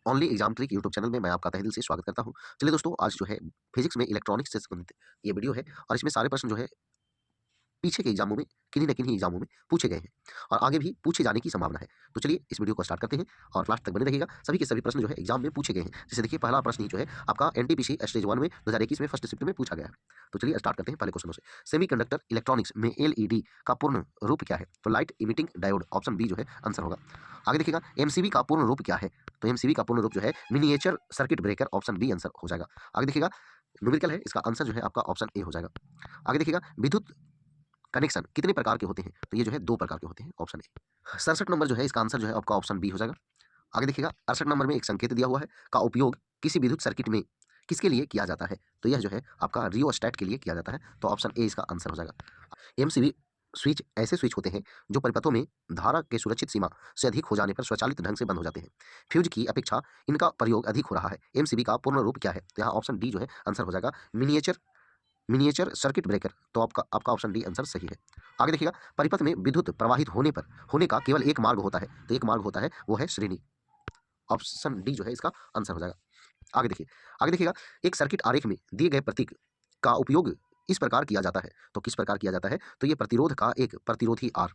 Only exam trick YouTube channel में मैं आपका तहे दिल से स्वागत करता हूं। चलिए दोस्तों, आज जो है फिजिक्स में इलेक्ट्रॉनिक्स से संबंधित ये वीडियो है और इसमें सारे प्रश्न जो है पीछे के एग्जामों में किन्हीं न किन्हीं एग्जामों में पूछे गए हैं और आगे भी पूछे जाने की संभावना है। तो चलिए इस वीडियो को स्टार्ट करते हैं और लास्ट तक बने रहिएगा। सभी के सभी प्रश्न जो है एग्जाम में पूछे गए हैं। जैसे देखिए, पहला प्रश्न ही जो है आपका एनटीपीसी स्टेज 1 में 2021 में फर्स्ट शिफ्ट में पूछा गया है। तो चलिए स्टार्ट करते हैं पहले क्वेश्चनों से। सेमीकंडक्टर इलेक्ट्रॉनिक्स में एलईडी का पूर्ण रूप क्या है? तो light emitting diode, option B जो है आंसर होगा। आगे देखिएगा, एमसीबी का पूर्ण रूप क्या है? तो एमसीबी का पूर्ण रूप जो है miniature circuit breaker, option B answer हो जाएगा। आगे देखिएगा, न्यूमेरिकल है, इसका आंसर जो है आपका ऑप्शन ए हो जाएगा। आगे देखिएगा, विद्युत कनेक्शन कितने प्रकार के होते हैं? तो ये जो है 2 प्रकार के होते हैं, ऑप्शन ए। 67 नंबर जो है इसका आंसर जो है आपका ऑप्शन बी हो जाएगा। आगे देखिएगा, 68 नंबर में एक संकेत दिया हुआ है का उपयोग किसी विद्युत सर्किट में किसके लिए किया जाता है? तो यह जो है आपका रियोस्टेट के लिए किया जाता है। तो ऑप्शन ए इसका आंसर हो जाएगा। एमसीबी स्विच ऐसे स्विच होते हैं जो परिपथों में धारा के सुरक्षित सीमा से अधिक हो जाने पर स्वचालित ढंग से बंद हो जाते हैं। फ्यूज की अपेक्षा इनका प्रयोग अधिक हो रहा है। एमसीबी का पूर्ण रूप क्या है? तो यहाँ ऑप्शन डी जो है आंसर हो जाएगा, मिनिएचर मिनिएचर सर्किट ब्रेकर। तो आपका आपका ऑप्शन डी आंसर सही है। आगे देखिएगा, परिपथ में विद्युत प्रवाहित होने का केवल एक मार्ग होता है। तो एक मार्ग होता है, वो है श्रेणी। ऑप्शन डी जो है इसका आंसर हो जाएगा। आगे देखिए, आगे देखिएगा, एक सर्किट आरेख में दिए गए प्रतीक का उपयोग इस प्रकार किया जाता है। तो किस प्रकार किया जाता है? तो ये प्रतिरोध का एक प्रतिरोधी आर,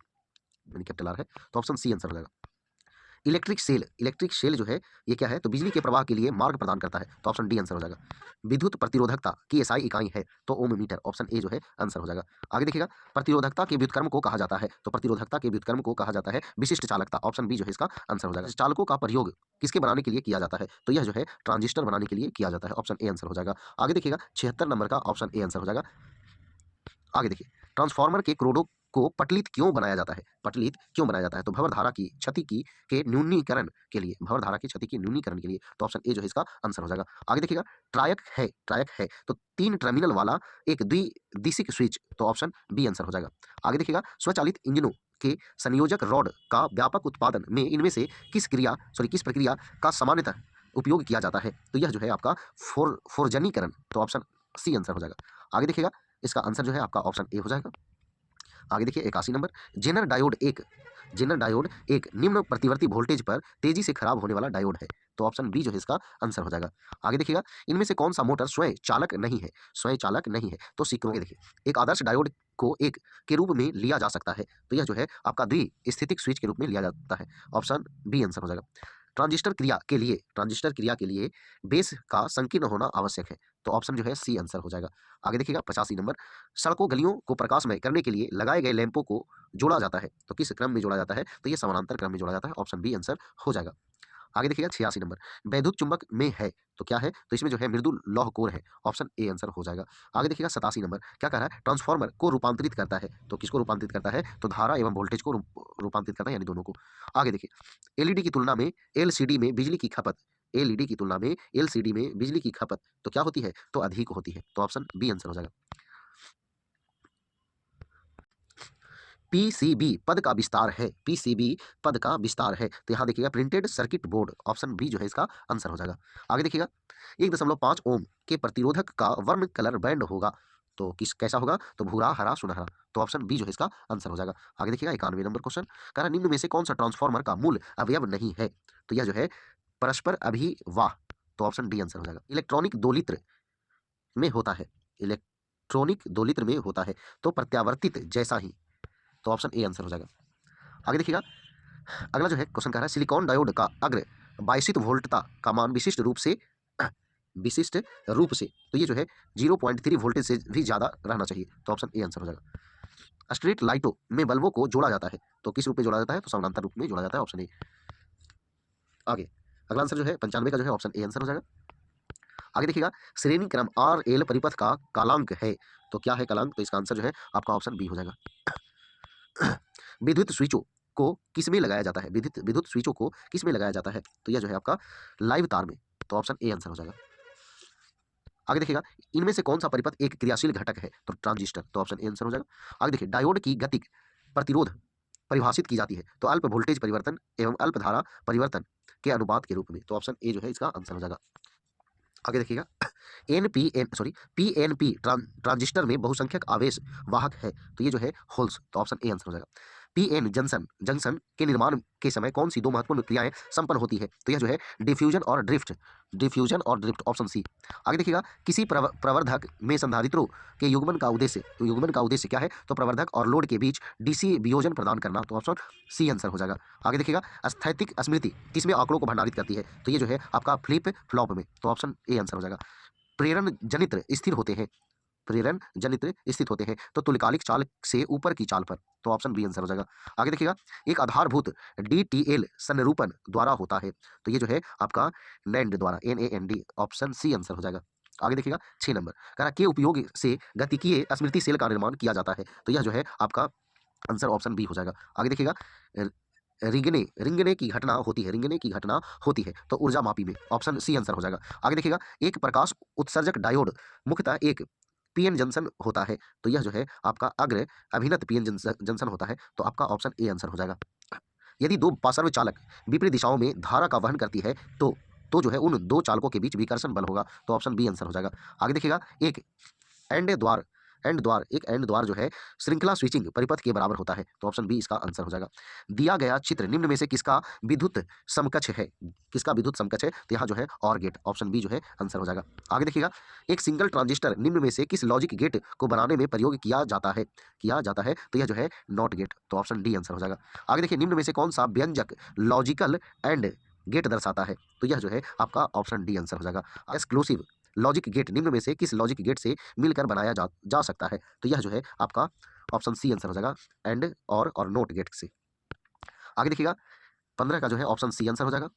यानी कैपिटल आर है। तो ऑप्शन सी आंसर हो जाएगा। इलेक्ट्रिक शेल जो है ये क्या है? तो बिजली के प्रवाह के लिए मार्ग प्रदान करता है। तो ऑप्शन डी आंसर हो जाएगा। विद्युत प्रतिरोधकता की एसआई इकाई है तो ओम मीटर, ऑप्शन ए जो है आंसर हो जाएगा। आगे देखिएगा, प्रतिरोधकता के व्युत्क्रम को कहा जाता है। तो प्रतिरोधकता के व्युत्क्रम को कहा जाता है विशिष्ट चालकता, ऑप्शन बी जो है इसका आंसर हो जाएगा। चालकों का प्रयोग किसके बनाने के लिए किया जाता है? तो यह जो है ट्रांजिस्टर बनाने के लिए किया जाता है, ऑप्शन ए आंसर हो जाएगा। आगे देखिएगा, 76 नंबर का ऑप्शन ए आंसर हो जाएगा। आगे देखिए, ट्रांसफार्मर के क्रोडों को पटलित क्यों बनाया जाता है? पटलित क्यों बनाया जाता है? तो भंवर की क्षति की के न्यूनीकरण के लिए, भंवर धारा की क्षति के न्यूनीकरण के लिए। तो ऑप्शन ए जो है इसका आंसर हो जाएगा। आगे देखिएगा, ट्रायक है तो 3 टर्मिनल वाला एक द्विदिशिक स्विच। तो ऑप्शन बी आंसर हो जाएगा। आगे देखिएगा, स्वचालित इंजनों के संयोजक रॉड का व्यापक उत्पादन में इनमें से किस प्रक्रिया का सामान्यतः उपयोग किया जाता है? तो यह जो है आपका फोरजनीकरण। तो ऑप्शन सी आंसर हो जाएगा। आगे देखिएगा, इसका आंसर जो है आपका ऑप्शन ए हो जाएगा। आगे देखिए, 81 नंबर, जेनर डायोड एक निम्न प्रतिवर्ती वोल्टेज पर तेजी से खराब होने वाला डायोड है। तो ऑप्शन बी जो है इसका आंसर हो जाएगा। आगे देखिएगा, इनमें से कौन सा मोटर स्वयं चालक नहीं है? तो सिंक्रो। देखिए, एक आदर्श डायोड को एक के रूप में लिया जा सकता है। तो यह जो है आपका द्विस्थितिक स्विच के रूप में लिया जाता है, ऑप्शन बी आंसर हो जाएगा। ट्रांजिस्टर क्रिया के लिए बेस का संकीर्ण होना आवश्यक है। तो ऑप्शन जो है सी आंसर हो जाएगा। आगे देखिएगा, 85 नंबर, सड़कों गलियों को प्रकाशमय करने के लिए लगाए गए लैंपों को जोड़ा जाता है। तो किस क्रम में जोड़ा जाता है? तो ये समानांतर क्रम में जोड़ा जाता है, ऑप्शन बी आंसर हो जाएगा। आगे देखिएगा, 86 नंबर, वैद्युत चुंबक में है तो क्या है? तो इसमें जो है मृदु लौह कोर है, ऑप्शन ए आंसर हो जाएगा। आगे देखिएगा, 87 नंबर, क्या कह रहा है? ट्रांसफार्मर को रूपांतरित करता है। तो किसको रूपांतरित करता है? तो धारा एवं वोल्टेज को रूपांतरित करता है, यानी दोनों को। आगे देखिए, एलईडी की तुलना में एलसीडी में बिजली की खपत एलईडी की तुलना में एलसीडी में बिजली की खपत तो क्या होती है? तो अधिक होती है। तो ऑप्शन बी आंसर हो जाएगा। पीसीबी पद का विस्तार है, पीसीबी पद का विस्तार है। तो यहाँ देखिएगा, printed circuit board, option B जो है इसका आंसर हो जाएगा। आगे देखिएगा, 1.5 ओम के प्रतिरोधक का वर्ण कलर बैंड होगा। तो कैसा होगा? तो भूरा, हरा, सुनहरा। तो ऑप्शन बी जो है इसका आंसर हो जाएगा। आगे देखिएगा, 91 नंबर क्वेश्चन, कह रहा निम्न में से कौन सा ट्रांसफार्मर का मूल अवयव नहीं है? तो यह जो है परस्पर अभिवाह। तो ऑप्शन डी आंसर हो जाएगा। इलेक्ट्रॉनिक दोलित्र में होता है तो प्रत्यावर्तित जैसा ही। तो ऑप्शन ए आंसर हो जाएगा। आगे देखिएगा, अगला जो है क्वेश्चन कह रहा है, सिलिकॉन डायोड का अग्र बायसित वोल्टता का मान विशिष्ट रूप से तो ये जो है 0.3 वोल्टेज से भी ज्यादा रहना चाहिए। तो ऑप्शन ए आंसर हो जाएगा। स्ट्रीट लाइटों में बल्बों को जोड़ा जाता है तो किस रूप में जोड़ा जाता है? तो समानांतर रूप में जोड़ा जाता है, ऑप्शन ए। आगे अगला आंसर जो है 95 का जो है ऑप्शन ए आंसर हो जाएगा। आगे देखिएगा, श्रेणी क्रम आर एल परिपथ का कालांक है। तो क्या है कालांक? तो इसका आंसर जो है आपका ऑप्शन बी हो जाएगा। विद्युत स्विचों को किसमें लगाया जाता है? विद्युत स्विचों को किसमें लगाया जाता है? तो यह जो है आपका लाइव तार में। तो ऑप्शन ए आंसर हो जाएगा। आगे देखिएगा, इनमें से कौन सा परिपथ एक क्रियाशील घटक है? तो ट्रांजिस्टर। तो ऑप्शन ए आंसर हो जाएगा। आगे देखिए, डायोड की गतिक प्रतिरोध परिभाषित की जाती है तो अल्प वोल्टेज परिवर्तन एवं अल्प धारा परिवर्तन के अनुपात के रूप में। तो ऑप्शन ए जो है इसका आंसर हो जाएगा। आगे देखिएगा, पीएनपी ट्रांजिस्टर में बहुसंख्यक आवेश वाहक है तो ये जो है होल्स। तो ऑप्शन ए आंसर हो जाएगा। पीएन जंक्शन जंक्शन के निर्माण के समय कौन सी दो महत्वपूर्ण क्रियाएं संपन्न होती है? तो यह जो है डिफ्यूजन और ड्रिफ्ट ऑप्शन सी। आगे देखिएगा, किसी प्रवर्धक में संधारित्रों के युग्मन का उद्देश्य क्या है? तो प्रवर्धक और लोड के बीच डीसी वियोजन प्रदान करना, तो ऑप्शन सी आंसर हो जाएगा। आगे देखिएगा, स्थैतिक स्मृति किसमें आंकड़ों को भंडारित करती है? तो ये जो है आपका फ्लिप फ्लॉप में, तो ऑप्शन ए आंसर हो जाएगा। प्रेरण जनित्र स्थिर होते हैं, प्रेरण जनित्र स्थित होते हैं तो तुल्यकालिक चाल से ऊपर की चाल पर, तो ऑप्शन बी आंसर हो जाएगा। आगे देखिएगा, एक आधारभूत डीटीएल संरूपण द्वारा होता है, तो ये जो है आपका नैंड द्वारा, NAND, ऑप्शन सी आंसर हो जाएगा। आगे देखिएगा 6 नंबर, कह रहा के उपयोग से गतिकीय स्मृति सेल का निर्माण किया जाता है, तो यह जो है आपका आंसर ऑप्शन बी हो जाएगा। आगे देखिएगा, रिंगने की घटना होती है, रिंगने की घटना होती है तो ऊर्जा मापी में, ऑप्शन सी आंसर हो जाएगा। आगे देखिएगा, एक प्रकाश उत्सर्जक डायोड मुख्यतः एक पीएन जंक्शन होता है, तो यह जो है आपका अग्र अभिनत पीएन जंक्शन होता है, तो आपका ऑप्शन ए आंसर हो जाएगा। यदि दो पार्श्व चालक विपरीत दिशाओं में धारा का वहन करती है तो जो है उन दो चालकों के बीच विकर्षण बल होगा, तो ऑप्शन बी आंसर हो जाएगा। आगे देखिएगा, एंड द्वार एक एंड द्वार जो है श्रृंखला स्विचिंग परिपथ के बराबर होता है, तो ऑप्शन बी इसका आंसर हो जाएगा। दिया गया चित्र निम्न में से किसका विद्युत समकक्ष है? किसका विद्युत समकक्ष है? तो यहाँ जो है और गेट, ऑप्शन बी जो है आंसर हो जाएगा। आगे देखिएगा, एक सिंगल ट्रांजिस्टर निम्न में से किस लॉजिक गेट को बनाने में प्रयोग किया जाता है? तो यह जो है नॉट गेट, तो ऑप्शन डी आंसर हो जाएगा। आगे देखिए, निम्न में से कौन सा व्यंजक लॉजिकल एंड गेट दर्शाता है? तो यह जो है आपका ऑप्शन डी आंसर हो जाएगा। एक्सक्लूसिव लॉजिक गेट निम्न में से किस लॉजिक गेट से मिलकर बनाया जा सकता है? तो यह जो है आपका ऑप्शन सी आंसर हो जाएगा, एंड और नोट गेट से। आगे देखिएगा, 15 का जो है ऑप्शन सी आंसर हो जाएगा।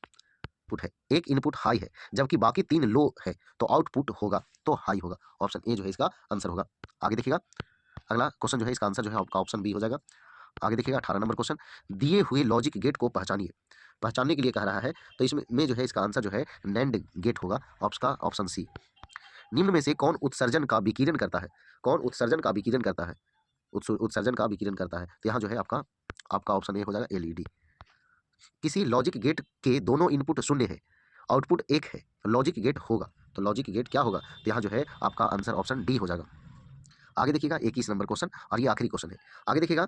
पुट है, एक इनपुट हाई है जबकि बाकी 3 लो है तो आउटपुट होगा तो हाई होगा, ऑप्शन ए जो है इसका आंसर होगा। आगे देखिएगा, अगला क्वेश्चन जो है इसका आंसर जो है आपका ऑप्शन बी हो जाएगा। आगे देखिएगा 18 नंबर क्वेश्चन, दिए हुए लॉजिक गेट को पहचानिए। पहचानने के लिए कह रहा है, तो इसमें जो है इसका आंसर जो है नैंड गेट होगा, ऑप्शन सी। निम्न में से कौन उत्सर्जन का विकिरण करता है? कौन उत्सर्जन का विकिरण करता है? उत्सर्जन का विकिरण करता है, तो यहाँ जो है आपका ऑप्शन ए हो जाएगा, एलईडी। किसी लॉजिक गेट के दोनों इनपुट शून्य है, आउटपुट 1 है, लॉजिक गेट होगा, तो लॉजिक गेट क्या होगा? तो यहाँ जो है आपका आंसर ऑप्शन डी हो जाएगा। आगे देखिएगा 21 नंबर क्वेश्चन, और ये आखिरी क्वेश्चन है। आगे देखिएगा,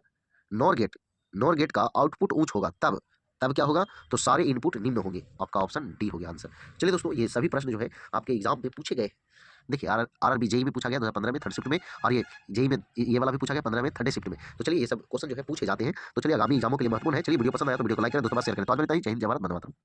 नॉर गेट का आउटपुट ऊंच होगा तब क्या होगा? तो सारे इनपुट निम्न होंगे, आपका ऑप्शन डी हो गया आंसर। चलिए दोस्तों, ये सभी प्रश्न जो है आपके एग्जाम में पूछे गए। देखिए, आरआरबी जेई में पूछा गया 2015 में 3rd शिफ्ट में, और ये जेई में ये वाला भी पूछा गया 15 में 3rd शिफ्ट में। तो चलिए, ये सब क्वेश्चन जो है पूछे जाते हैं। तो चलिए, आगामी एग्जामों के लिए महत्वपूर्ण है। चलिए, वीडियो पसंद आया तो वीडियो को लाइक करें, दोस्तों के साथ शेयर करें। तो आज मैं इतना ही। जय हिंद, जय भारत, वंदे मातरम।